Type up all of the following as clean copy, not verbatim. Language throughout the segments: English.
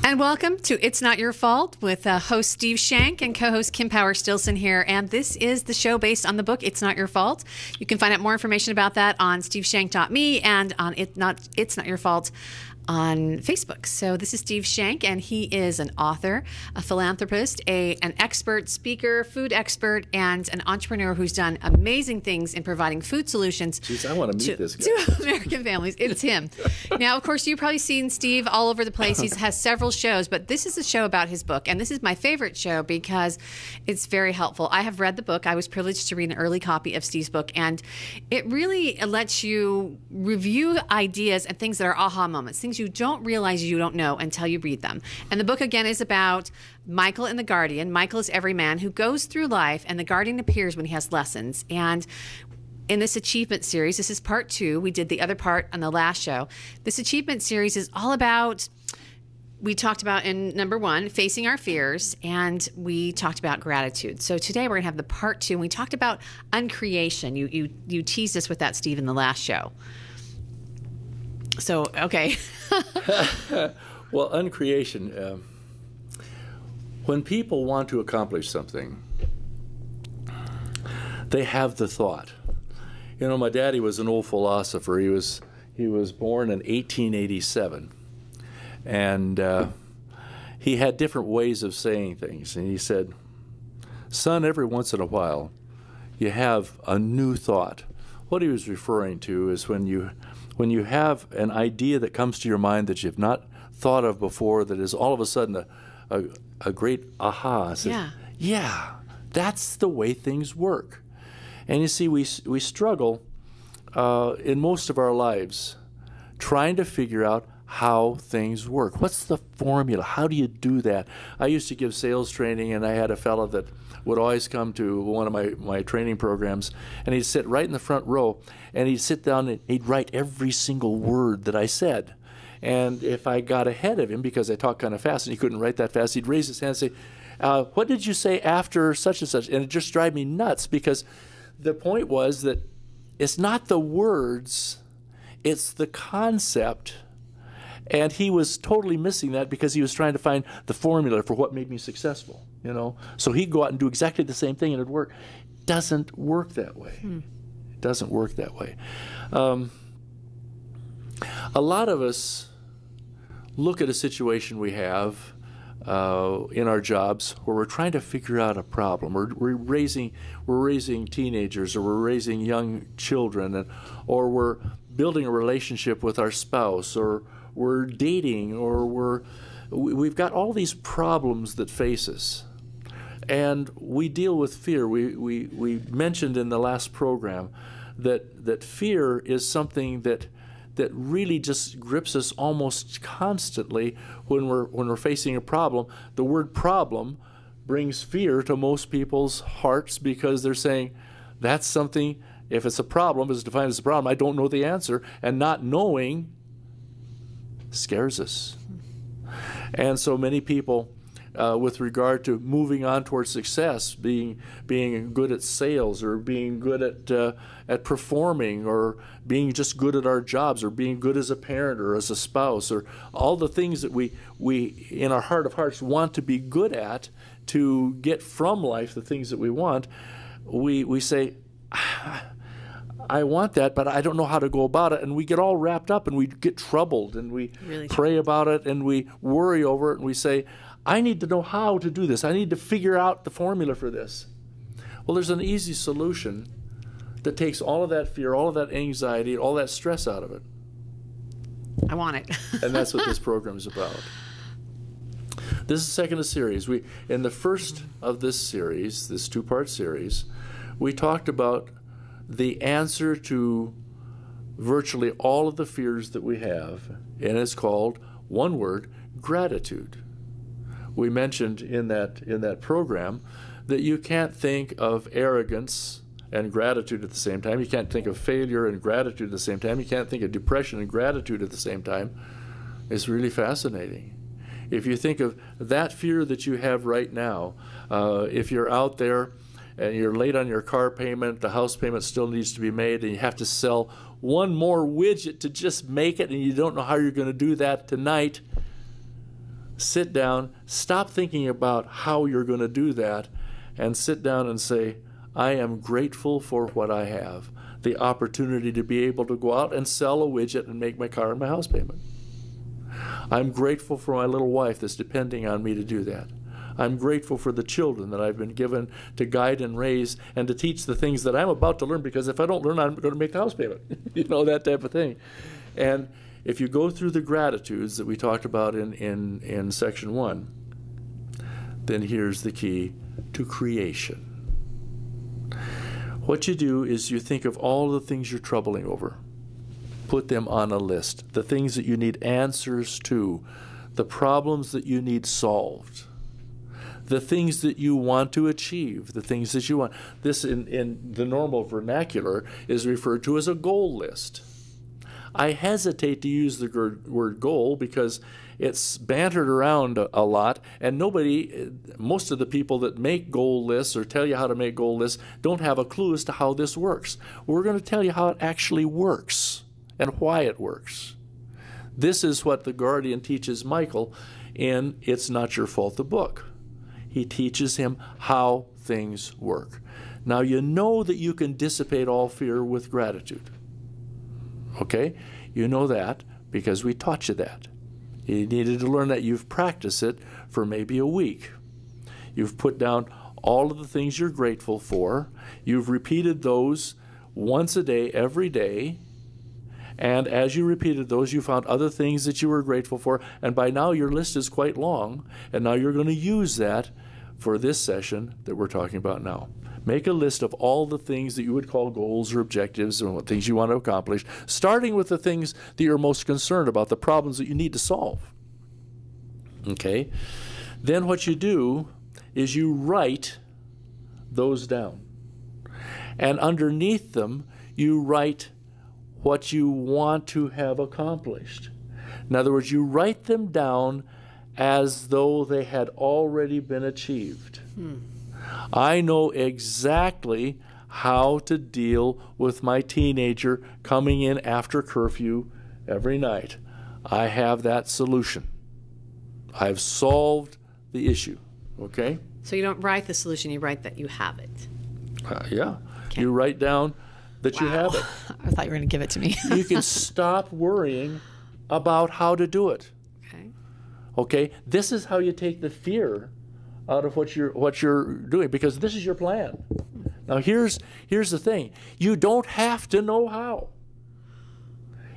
And welcome to It's Not Your Fault with host Steve Shank and co-host Kim Power-Stilson here. And this is the show based on the book It's Not Your Fault. You can find out more information about that on steveshank.me and on It's Not Your Fault on Facebook. So this is Steve Shank, and he is an author, a philanthropist, an expert speaker, food expert, and an entrepreneur who's done amazing things in providing food solutions. Jeez, I want to meet this guy. To American families. It's him. Now, of course, you've probably seen Steve all over the place. He has several shows, but this is a show about his book, and this is my favorite show because it's very helpful. I have read the book. I was privileged to read an early copy of Steve's book, and it really lets you review ideas and things that are aha moments, things you don't realize you don't know until you read them. And the book, again, is about Michael and the Guardian. Michael is every man who goes through life, and the Guardian appears when he has lessons. And in this achievement series, this is part 2. We did the other part on the last show. This achievement series is all about, we talked about in number 1, facing our fears, and we talked about gratitude. So today we're going to have the part 2, and we talked about uncreation. You teased us with that, Steve, in the last show. So, okay. Well, uncreation, when people want to accomplish something, they have the thought. You know, my daddy was an old philosopher. He was born in 1887, and he had different ways of saying things. And he said, son, every once in a while, you have a new thought. What he was referring to is when you have an idea that comes to your mind that you've not thought of before, that is all of a sudden a great aha. Says, yeah, that's the way things work. And you see, we struggle in most of our lives trying to figure out how things work. What's the formula? How do you do that? I used to give sales training, and I had a fellow that would always come to one of my training programs, and he'd sit right in the front row, and he'd sit down and he'd write every single word that I said. And if I got ahead of him, because I talked kind of fast and he couldn't write that fast, he'd raise his hand and say, what did you say after such and such? And it just drive me nuts, because the point was that it's not the words, it's the concept. And he was totally missing that because he was trying to find the formula for what made me successful, you know. So he'd go out and do exactly the same thing and it'd work. It doesn't work that way. It doesn't work that way. A lot of us look at a situation we have in our jobs where we're trying to figure out a problem, or we're raising teenagers, or we're raising young children, or we're building a relationship with our spouse, or we're dating, or we've got all these problems that face us, and we deal with fear. We mentioned in the last program that fear is something that really just grips us almost constantly when we're facing a problem. The word problem brings fear to most people's hearts because they're saying that's something. If it's a problem, it's defined as a problem, I don't know the answer, and not knowing scares us. And so many people, with regard to moving on towards success, being good at sales, or being good at performing, or being just good at our jobs, or being good as a parent or as a spouse, or all the things that we in our heart of hearts want to be good at to get from life the things that we want, we say, I want that, but I don't know how to go about it. And we get all wrapped up, and we get troubled, and we pray about it, and we worry over it, and we say, I need to know how to do this. I need to figure out the formula for this. Well, there's an easy solution that takes all of that fear, all of that anxiety, all that stress out of it. I want it. And that's what this program is about. This is the second of the series. In the first of this series, this 2-part series, we talked about the answer to virtually all of the fears that we have, and it's called, one word, gratitude. We mentioned in that program that you can't think of arrogance and gratitude at the same time. You can't think of failure and gratitude at the same time. You can't think of depression and gratitude at the same time. It's really fascinating. If you think of that fear that you have right now, if you're out there and you're late on your car payment, the house payment still needs to be made, and you have to sell one more widget to just make it, and you don't know how you're going to do that tonight, sit down, stop thinking about how you're going to do that, and sit down and say, I am grateful for what I have. The opportunity to be able to go out and sell a widget and make my car and my house payment. I'm grateful for my little wife that's depending on me to do that. I'm grateful for the children that I've been given to guide and raise and to teach the things that I'm about to learn, because if I don't learn, I'm going to make the house payment. You know, that type of thing. And if you go through the gratitudes that we talked about in section 1, then here's the key to creation. What you do is you think of all the things you're troubling over. Put them on a list. The things that you need answers to. The problems that you need solved. The things that you want to achieve. The things that you want. This, in the normal vernacular, is referred to as a goal list. I hesitate to use the word goal because it's bantered around a lot, and most of the people that make goal lists or tell you how to make goal lists don't have a clue as to how this works. We're going to tell you how it actually works and why it works. This is what the Guardian teaches Michael in It's Not Your Fault, the book. He teaches him how things work. Now, you know that you can dissipate all fear with gratitude. Okay? You know that because we taught you that. You needed to learn that. You've practiced it for maybe a week. You've put down all of the things you're grateful for. You've repeated those once a day, every day. And as you repeated those, you found other things that you were grateful for. And by now, your list is quite long. And now you're going to use that for this session that we're talking about now. Make a list of all the things that you would call goals or objectives and what things you want to accomplish, starting with the things that you're most concerned about, the problems that you need to solve. Okay? Then what you do is you write those down. And underneath them, you write what you want to have accomplished. In other words, you write them down as though they had already been achieved. I know exactly how to deal with my teenager coming in after curfew every night. I have that solution. I've solved the issue. Okay? So you don't write the solution, you write that you have it. Yeah. Okay. You write down that you have it. I thought you were going to give it to me. You can stop worrying about how to do it. Okay. Okay? This is how you take the fear out of what you're doing, because this is your plan. Now here's the thing. You don't have to know how.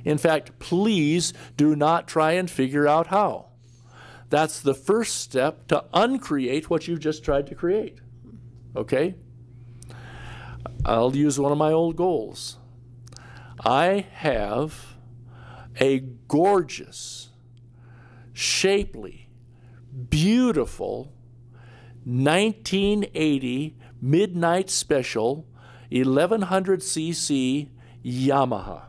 In fact, please do not try and figure out how. That's the first step to uncreate what you just tried to create. Okay? I'll use one of my old goals. I have a gorgeous, shapely, beautiful 1980 Midnight Special 1100cc Yamaha.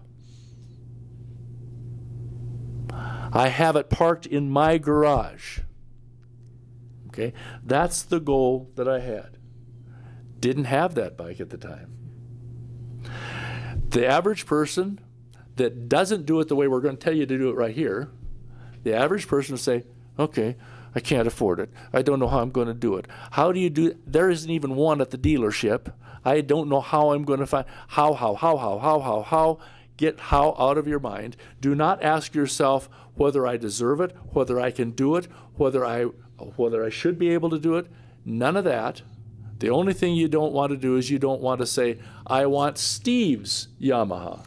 I have it parked in my garage. Okay, that's the goal that I had. Didn't have that bike at the time. The average person that doesn't do it the way we're going to tell you to do it right here, the average person will say, okay, I can't afford it. I don't know how I'm going to do it. How do you do it? There isn't even one at the dealership. I don't know how I'm going to find how. Get how out of your mind. Do not ask yourself whether I deserve it, whether I can do it, whether I should be able to do it. None of that. The only thing you don't want to do is you don't want to say, I want Steve's Yamaha.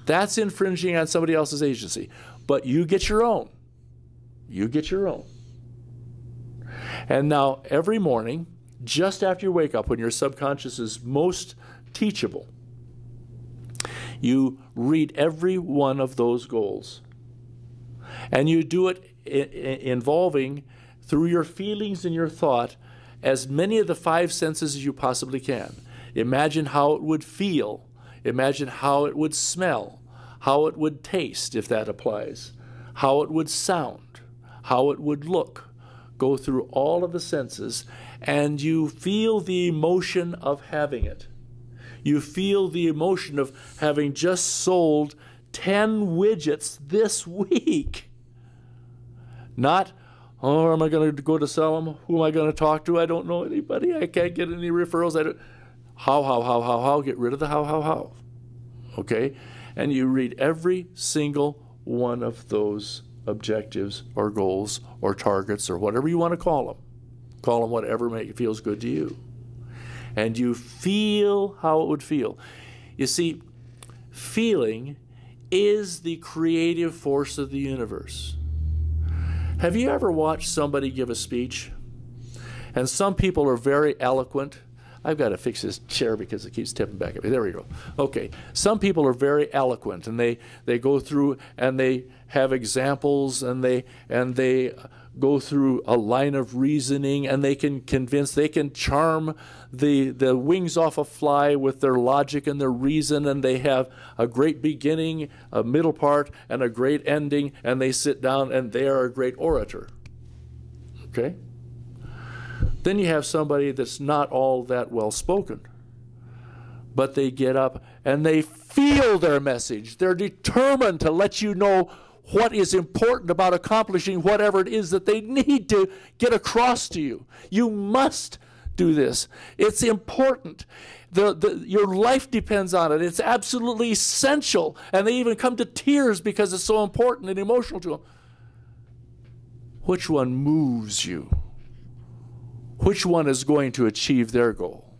That's infringing on somebody else's agency. But you get your own. You get your own. And now every morning, just after you wake up, when your subconscious is most teachable, you read every one of those goals. And you do it involving, through your feelings and your thought, as many of the 5 senses as you possibly can. Imagine how it would feel. Imagine how it would smell, how it would taste, if that applies, how it would sound, how it would look. Go through all of the senses, and you feel the emotion of having it. You feel the emotion of having just sold 10 widgets this week. Not, Or am I going to go to sell them? Who am I going to talk to? I don't know anybody. I can't get any referrals. How. Get rid of the how. Okay? And you read every single one of those objectives or goals or targets or whatever you want to call them. Call them whatever feels good to you. And you feel how it would feel. You see, feeling is the creative force of the universe. Have you ever watched somebody give a speech? And some people are very eloquent. I've got to fix this chair because it keeps tipping back at me. There we go. Okay. Some people are very eloquent, and they go through and they have examples, and they go through a line of reasoning, and they can convince, they can charm the wings off a fly with their logic and their reason, and they have a great beginning, a middle part, and a great ending, and they sit down and they are a great orator. Okay? Then you have somebody that's not all that well spoken, but they get up and they feel their message. They're determined to let you know what is important about accomplishing whatever it is that they need to get across to you. You must do this. It's important. Your life depends on it. It's absolutely essential. And they even come to tears because it's so important and emotional to them. Which one moves you? Which one is going to achieve their goal?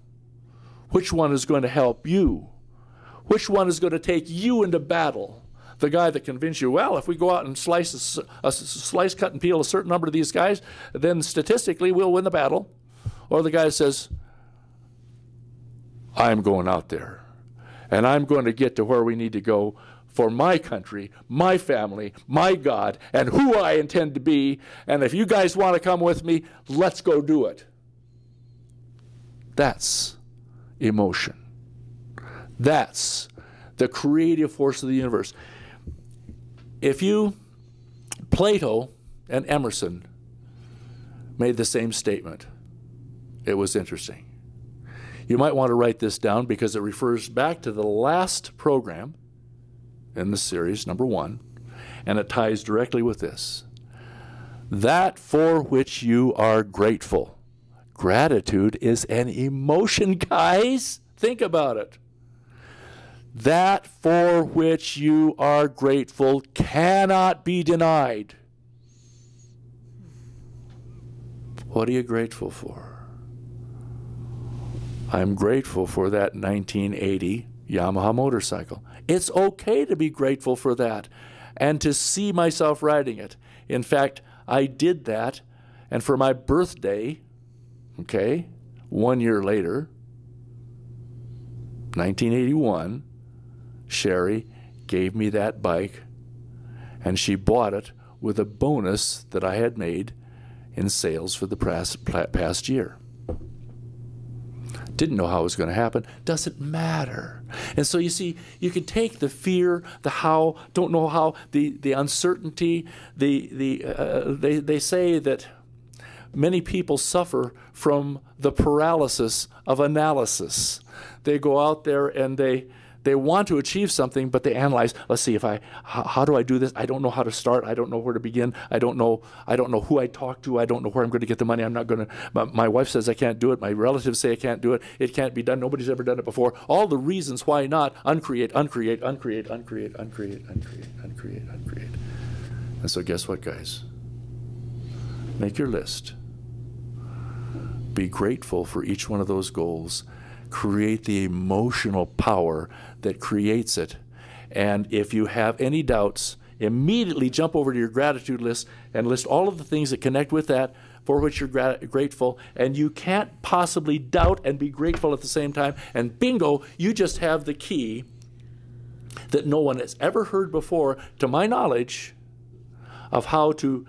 Which one is going to help you? Which one is going to take you into battle? The guy that convinced you, well, if we go out and slice, cut, and peel a certain number of these guys, then statistically we'll win the battle. Or the guy says, I'm going out there, and I'm going to get to where we need to go for my country, my family, my God, and who I intend to be. And if you guys want to come with me, let's go do it. That's emotion. That's the creative force of the universe. Plato and Emerson made the same statement. It was interesting. You might want to write this down because it refers back to the last program in the series, number 1, and it ties directly with this. That for which you are grateful. Gratitude is an emotion, guys. Think about it. That for which you are grateful cannot be denied. What are you grateful for? I'm grateful for that 1980 Yamaha motorcycle. It's okay to be grateful for that and to see myself riding it. In fact, I did that, and for my birthday, 1 year later, 1981, Sherry gave me that bike, and she bought it with a bonus that I had made in sales for the past year. Didn't know how it was going to happen. Doesn't matter. And so you see, you can take the fear, the how, don't know how, the uncertainty. They say that many people suffer from the paralysis of analysis. They go out there and they want to achieve something, but they analyze. Let's see, how do I do this? I don't know how to start. I don't know where to begin. I don't know who I talk to. I don't know where I'm going to get the money. I'm not going to. My wife says I can't do it. My relatives say I can't do it. It can't be done. Nobody's ever done it before. All the reasons why not. Uncreate. And so guess what, guys? Make your list. Be grateful for each one of those goals. Create the emotional power that creates it. And if you have any doubts, immediately jump over to your gratitude list and list all of the things that connect with that for which you're grateful. And you can't possibly doubt and be grateful at the same time. And bingo, you just have the key that no one has ever heard before, to my knowledge, of how to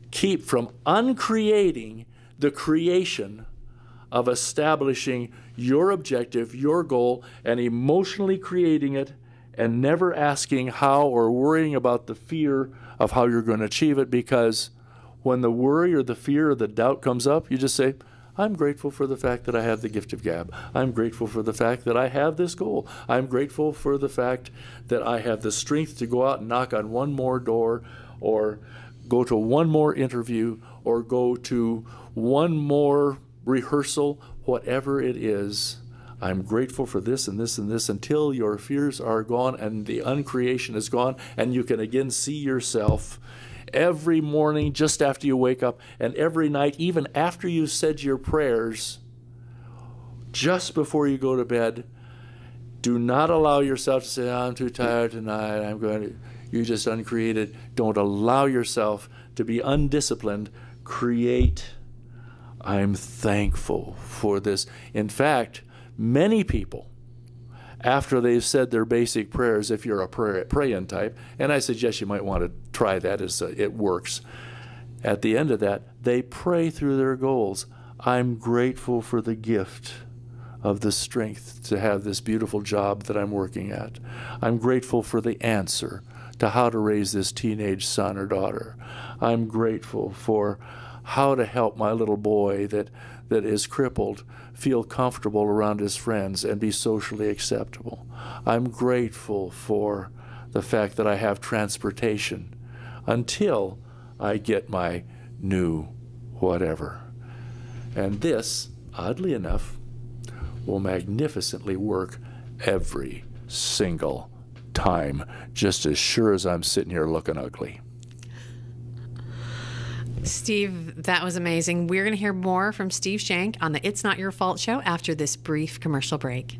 keep from uncreating the creation of establishing your objective, your goal, and emotionally creating it, and never asking how or worrying about the fear of how you're going to achieve it. Because when the worry or the fear or the doubt comes up, you just say, I'm grateful for the fact that I have the gift of gab. I'm grateful for the fact that I have this goal. I'm grateful for the fact that I have the strength to go out and knock on one more door, or go to one more interview or go to one more rehearsal, whatever it is. I'm grateful for this and this and this until your fears are gone and the uncreation is gone, and you can again see yourself every morning just after you wake up, and every night, even after you've said your prayers, just before you go to bed. Do not allow yourself to say, I'm too tired tonight, you just uncreated. Don't allow yourself to be undisciplined. Create. I'm thankful for this. In fact, many people, after they've said their basic prayers, if you're a praying type, and I suggest you might want to try that, it works. At the end of that, they pray through their goals. I'm grateful for the gift of the strength to have this beautiful job that I'm working at. I'm grateful for the answer to how to raise this teenage son or daughter. I'm grateful for how to help my little boy that is crippled feel comfortable around his friends and be socially acceptable. I'm grateful for the fact that I have transportation until I get my new whatever. And this, oddly enough, will magnificently work every single time, just as sure as I'm sitting here looking ugly. Steve, that was amazing. We're going to hear more from Steve Shank on the It's Not Your Fault show after this brief commercial break.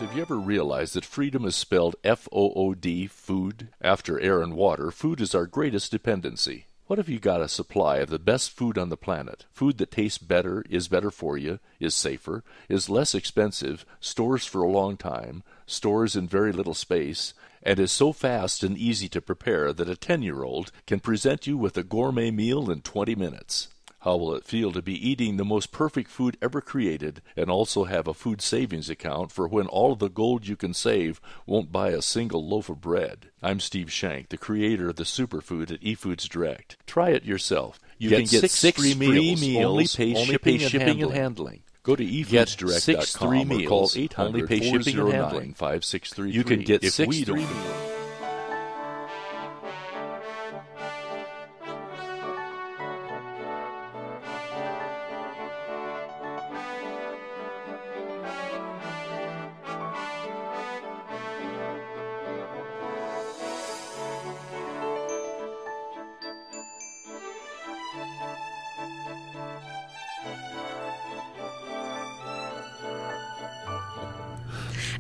Have you ever realized that freedom is spelled F-O-O-D, food? After air and water, food is our greatest dependency. What if you got a supply of the best food on the planet? Food that tastes better, is better for you, is safer, is less expensive, stores for a long time, stores in very little space, and is so fast and easy to prepare that a 10-year-old can present you with a gourmet meal in 20 minutes. How will it feel to be eating the most perfect food ever created and also have a food savings account for when all of the gold you can save won't buy a single loaf of bread? I'm Steve Shank, the creator of the superfood at eFoods Direct. Try it yourself. You can get 6 free meals, only pay shipping and handling. Go to efoodsdirect.com or call 800-409-5633. You can get 6 free meals.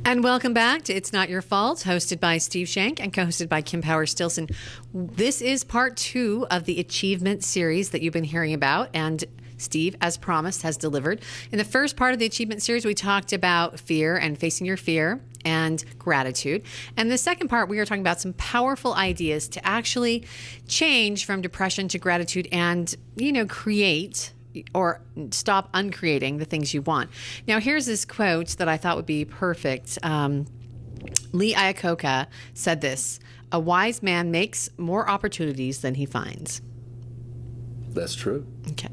And welcome back to It's Not Your Fault, hosted by Steve Shank and co-hosted by Kim Powers-Stilson. This is part 2 of the Achievement series that you've been hearing about, and Steve, as promised, has delivered. In the first part of the Achievement series, we talked about fear and facing your fear and gratitude. And the second part, we are talking about some powerful ideas to actually change from depression to gratitude and, create or stop uncreating the things you want. Now, here's this quote that I thought would be perfect. Lee Iacocca said this: "A wise man makes more opportunities than he finds." That's true. Okay.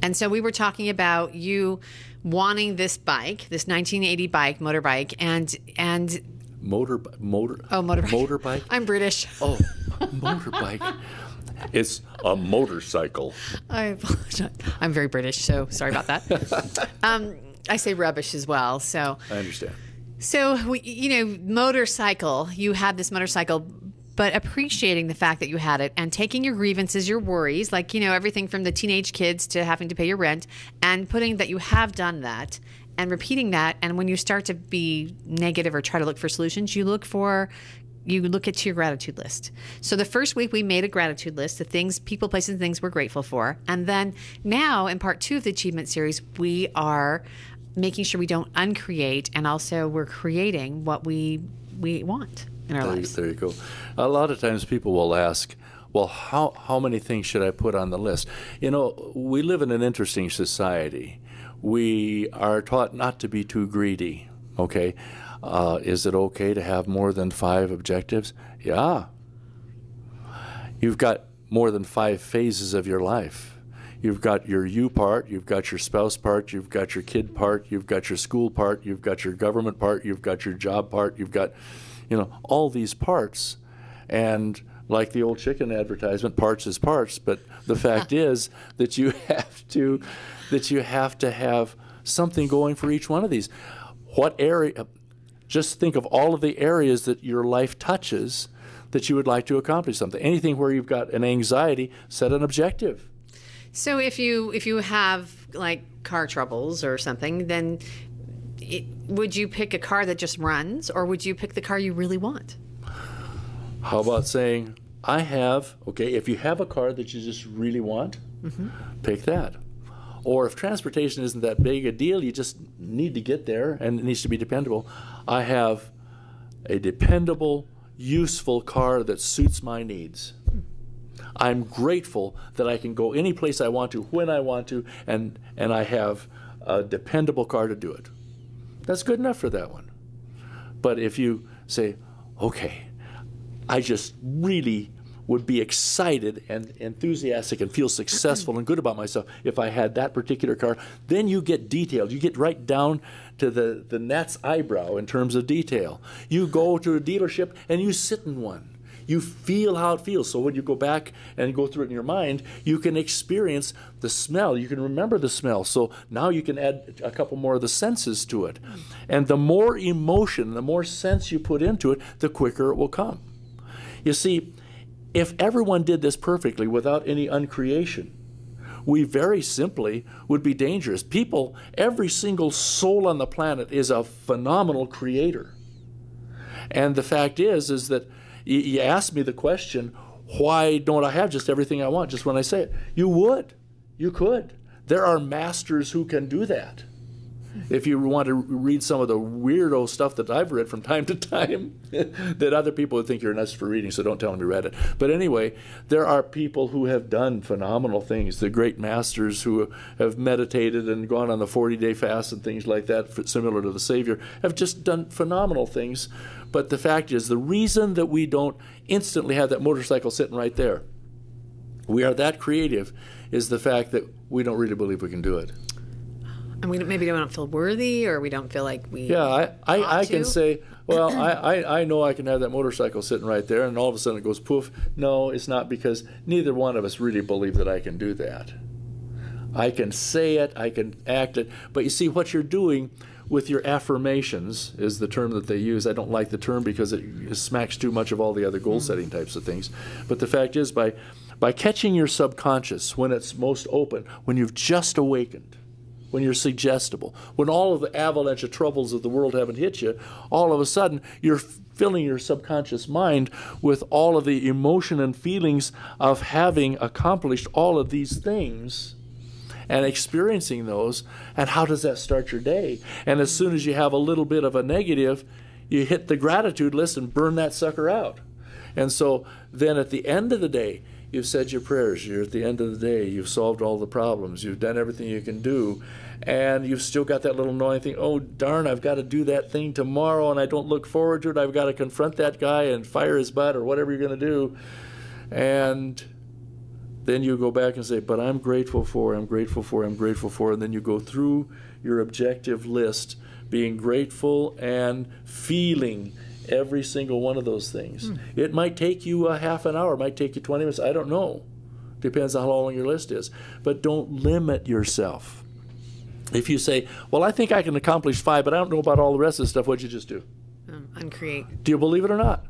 And so we were talking about you wanting this bike, this 1980 motorbike, and motorbike. Motorbike. I'm British. Oh, motorbike. It's a motorcycle. I apologize. I'm very British, so sorry about that. I say rubbish as well. So I understand. So, motorcycle, you had this motorcycle, but appreciating the fact that you had it and taking your grievances, your worries, like, everything from the teenage kids to having to pay your rent, and putting that you have done that and repeating that. And when you start to be negative or try to look for solutions, you look at your gratitude list. So the first week we made a gratitude list, the things, people, places, and things we're grateful for. And then now in part 2 of the Achievement series, we are making sure we don't uncreate, and also we're creating what we want in our lives. There you go. A lot of times people will ask, well, how many things should I put on the list? We live in an interesting society we are taught not to be too greedy. Okay, is it okay to have more than 5 objectives? Yeah. You've got more than 5 phases of your life. You've got your you part, you've got your spouse part, you've got your kid part, you've got your school part, you've got your government part, you've got your job part, you've got, all these parts. And like the old chicken advertisement, parts is parts, but the fact is that you have to have something going for each one of these. What area, just think of all of the areas that your life touches that you would like to accomplish something. Anything where you've got an anxiety, set an objective. So if you have like car troubles or something, then would you pick a car that just runs, or would you pick the car you really want? How about saying, if you have a car that you just really want, pick that. Or if transportation isn't that big a deal, you just need to get there and it needs to be dependable. I have a dependable, useful car that suits my needs. I'm grateful that I can go any place I want to, when I want to, and I have a dependable car to do it. That's good enough for that one. But if you say, okay, I just really would be excited and enthusiastic and feel successful and good about myself if I had that particular car, then you get detailed. You get right down to the gnat's eyebrow in terms of detail. You go to a dealership and you sit in one. You feel how it feels. So when you go back and go through it in your mind, you can experience the smell. You can remember the smell. So now you can add a couple more of the senses to it. And the more emotion, the more sense you put into it, the quicker it will come. You see, if everyone did this perfectly without any uncreation, we very simply would be dangerous. People, every single soul on the planet is a phenomenal creator. And the fact is that you ask me the question, why don't I have just everything I want just when I say it? You would. You could. There are masters who can do that. If you want to read some of the weirdo stuff that I've read from time to time, that other people would think you're nuts for reading, so don't tell them you read it. But anyway, there are people who have done phenomenal things. The great masters who have meditated and gone on the 40-day fast and things like that, similar to the Savior, have just done phenomenal things. But the fact is, the reason that we don't instantly have that motorcycle sitting right there, we are that creative, is the fact that we don't really believe we can do it. And we maybe don't feel worthy, or we don't feel like we. Yeah, I can say, well, I know I can have that motorcycle sitting right there, and all of a sudden it goes poof. No, it's not, because neither one of us really believe that I can do that. I can say it, I can act it, but you see what you're doing with your affirmations is the term that they use. I don't like the term because it smacks too much of all the other goal-setting types of things. But the fact is, by catching your subconscious when it's most open, when you've just awakened, when you're suggestible, when all of the avalanche of troubles of the world haven't hit you, all of a sudden you're filling your subconscious mind with all of the emotion and feelings of having accomplished all of these things and experiencing those. And how does that start your day? And as soon as you have a little bit of a negative, you hit the gratitude list and burn that sucker out. And so then at the end of the day, you've said your prayers. You're at the end of the day. You've solved all the problems. You've done everything you can do. And you've still got that little annoying thing, oh, darn, I've got to do that thing tomorrow, and I don't look forward to it. I've got to confront that guy and fire his butt or whatever you're going to do. And then you go back and say, but I'm grateful for, I'm grateful for, I'm grateful for. And then you go through your objective list, being grateful and feeling every single one of those things. It might take you a half an hour, it might take you 20 minutes, I don't know. Depends on how long your list is. But don't limit yourself. If you say, well, I think I can accomplish 5, but I don't know about all the rest of the stuff, what'd you just do? Uncreate. Do you believe it or not?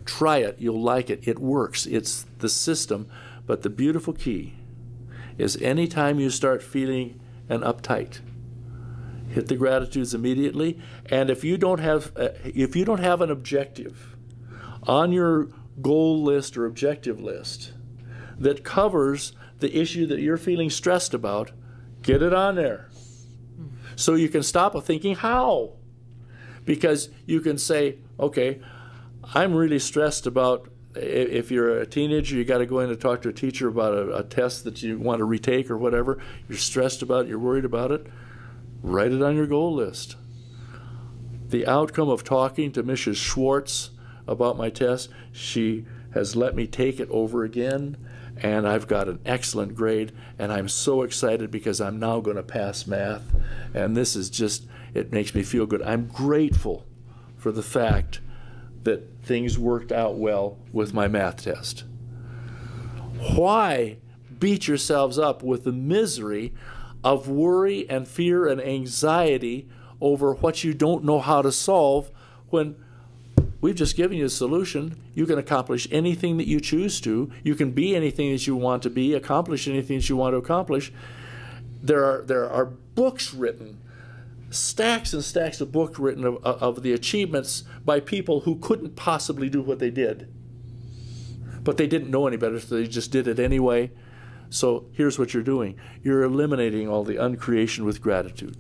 Try it. You'll like it. It works. It's the system. But the beautiful key is anytime you start feeling an uptight, hit the gratitudes immediately. And if you don't have an objective on your goal list or objective list that covers the issue that you're feeling stressed about, get it on there. So you can stop thinking how. Because you can say, okay, I'm really stressed about, if you're a teenager, you got to go in and talk to a teacher about a test that you want to retake or whatever. You're stressed about it, you're worried about it. Write it on your goal list. The outcome of talking to Mrs. Schwartz about my test, she has let me take it over again, and I've got an excellent grade, and I'm so excited because I'm now going to pass math, and this is just, it makes me feel good. I'm grateful for the fact that things worked out well with my math test. Why beat yourselves up with the misery of worry and fear and anxiety over what you don't know how to solve when we've just given you a solution? You can accomplish anything that you choose to. You can be anything that you want to be, accomplish anything that you want to accomplish. There are books written, stacks and stacks of books written of the achievements by people who couldn't possibly do what they did. But they didn't know any better, so they just did it anyway. So here's what you're doing. You're eliminating all the uncreation with gratitude.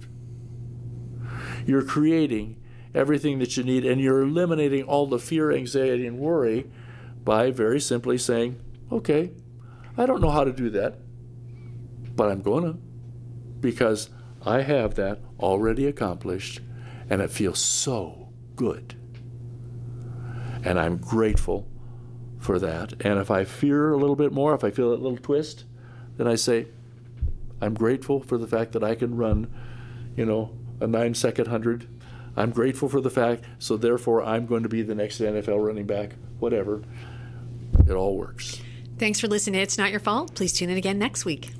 You're creating everything that you need, and you're eliminating all the fear, anxiety, and worry by very simply saying, okay, I don't know how to do that, but I'm going to, because I have that already accomplished, and it feels so good. And I'm grateful for that. And if I fear a little bit more, if I feel that little twist, then I say, I'm grateful for the fact that I can run, a 9-second 100. I'm grateful for the fact, so therefore I'm going to be the next NFL running back, whatever. It all works. Thanks for listening to It's Not Your Fault. Please tune in again next week.